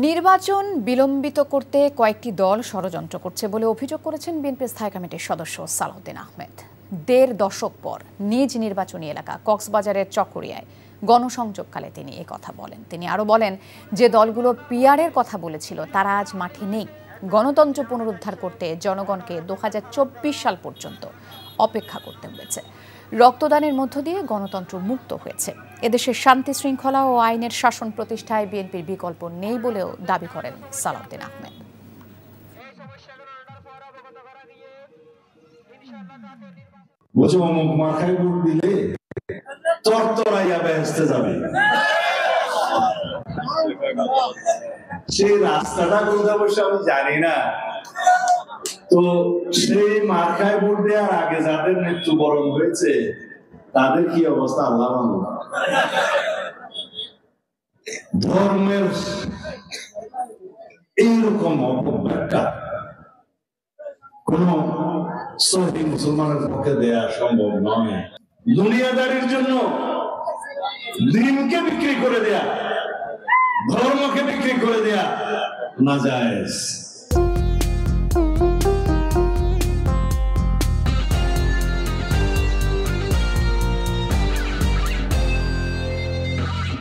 নির্বাচন বিলম্বিত করতে কয়েকটি দল ষড়যন্ত্র করছে বলে অভিযোগ করেছেন বিএনপির স্থায়ী কমিটির সদস্য সালাউদ্দিন আহমেদ। ১.৫ দশক পর নিজ নির্বাচনী এলাকা কক্সবাজারের চকরিয়ায় গণসংযোগকালে তিনি কথা বলেন। তিনি আরও বলেন, যে দলগুলো পিআরের কথা বলেছিল তারা আজ মাঠে নেই। গণতন্ত্র পুনরুদ্ধার করতে জনগণকে ২০২৪ সাল পর্যন্ত অপেক্ষা করতে হয়েছে। রক্তদানের মধ্য দিয়ে গণতন্ত্র মুক্ত হয়েছে। এদেশের শান্তি শৃঙ্খলা ও আইনের শাসন প্রতিষ্ঠায় বিএনপির বিকল্প নেই বলেও দাবি করেন সালাউদ্দিন আহমেদ। সেই রাস্তাটা কোথায় বসে আমি জানি না, তো সেই মার্কায় ভোট দেওয়ার আগে যাদের মৃত্যুবরণ হয়েছে তাদের কি অবস্থা আল্লাহ জানে। ধর্মের এইরকম অপব্যাখ্যা কোন সহি মুসলমানের পক্ষে দেয়া সম্ভব নয়। দুনিয়াদারির জন্য দিনকে বিক্রি করে দেয়া, ধর্মকে বিক্রি করে দেয়া নাজায়েজ।